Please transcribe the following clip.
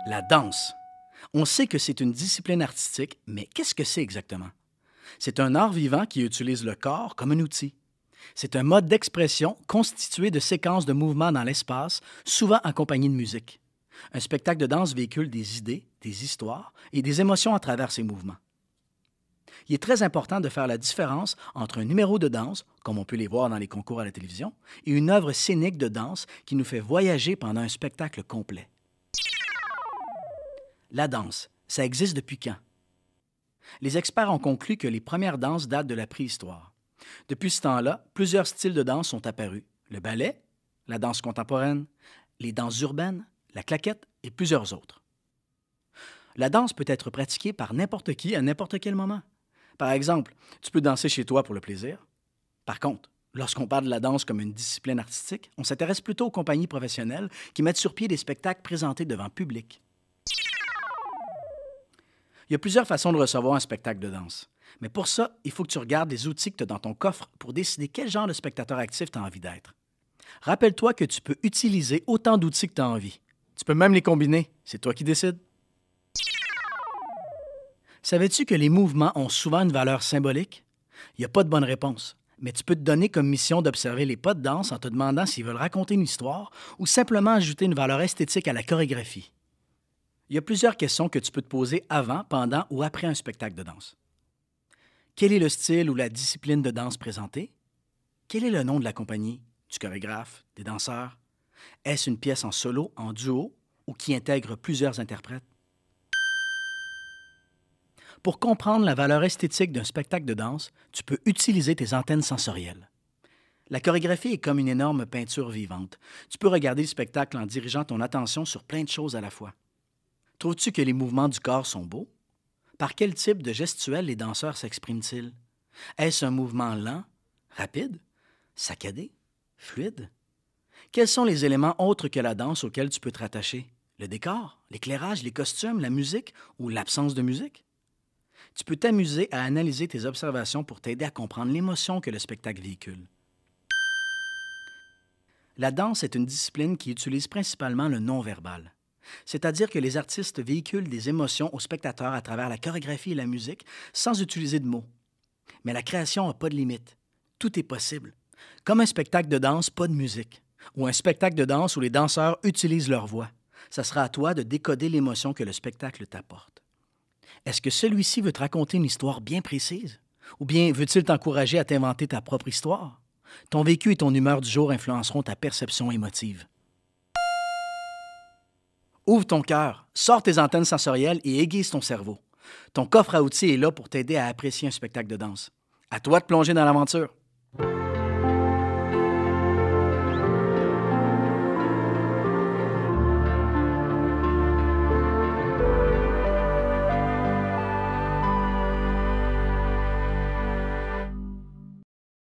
La danse. On sait que c'est une discipline artistique, mais qu'est-ce que c'est exactement? C'est un art vivant qui utilise le corps comme un outil. C'est un mode d'expression constitué de séquences de mouvements dans l'espace, souvent accompagnés de musique. Un spectacle de danse véhicule des idées, des histoires et des émotions à travers ces mouvements. Il est très important de faire la différence entre un numéro de danse, comme on peut les voir dans les concours à la télévision, et une œuvre scénique de danse qui nous fait voyager pendant un spectacle complet. La danse, ça existe depuis quand? Les experts ont conclu que les premières danses datent de la préhistoire. Depuis ce temps-là, plusieurs styles de danse sont apparus. Le ballet, la danse contemporaine, les danses urbaines, la claquette et plusieurs autres. La danse peut être pratiquée par n'importe qui à n'importe quel moment. Par exemple, tu peux danser chez toi pour le plaisir. Par contre, lorsqu'on parle de la danse comme une discipline artistique, on s'intéresse plutôt aux compagnies professionnelles qui mettent sur pied des spectacles présentés devant public. Il y a plusieurs façons de recevoir un spectacle de danse. Mais pour ça, il faut que tu regardes les outils que tu as dans ton coffre pour décider quel genre de spectateur actif tu as envie d'être. Rappelle-toi que tu peux utiliser autant d'outils que tu as envie. Tu peux même les combiner. C'est toi qui décides. Savais-tu que les mouvements ont souvent une valeur symbolique? Il n'y a pas de bonne réponse, mais tu peux te donner comme mission d'observer les pas de danse en te demandant s'ils veulent raconter une histoire ou simplement ajouter une valeur esthétique à la chorégraphie. Il y a plusieurs questions que tu peux te poser avant, pendant ou après un spectacle de danse. Quel est le style ou la discipline de danse présentée? Quel est le nom de la compagnie, du chorégraphe, des danseurs? Est-ce une pièce en solo, en duo ou qui intègre plusieurs interprètes? Pour comprendre la valeur esthétique d'un spectacle de danse, tu peux utiliser tes antennes sensorielles. La chorégraphie est comme une énorme peinture vivante. Tu peux regarder le spectacle en dirigeant ton attention sur plein de choses à la fois. Trouves-tu que les mouvements du corps sont beaux? Par quel type de gestuelle les danseurs s'expriment-ils? Est-ce un mouvement lent, rapide, saccadé, fluide? Quels sont les éléments autres que la danse auxquels tu peux te rattacher? Le décor, l'éclairage, les costumes, la musique ou l'absence de musique? Tu peux t'amuser à analyser tes observations pour t'aider à comprendre l'émotion que le spectacle véhicule. La danse est une discipline qui utilise principalement le non-verbal. C'est-à-dire que les artistes véhiculent des émotions aux spectateurs à travers la chorégraphie et la musique sans utiliser de mots. Mais la création n'a pas de limite. Tout est possible. Comme un spectacle de danse, pas de musique. Ou un spectacle de danse où les danseurs utilisent leur voix. Ça sera à toi de décoder l'émotion que le spectacle t'apporte. Est-ce que celui-ci veut te raconter une histoire bien précise? Ou bien veut-il t'encourager à t'inventer ta propre histoire? Ton vécu et ton humeur du jour influenceront ta perception émotive. Ouvre ton cœur, sors tes antennes sensorielles et aiguise ton cerveau. Ton coffre à outils est là pour t'aider à apprécier un spectacle de danse. À toi de plonger dans l'aventure.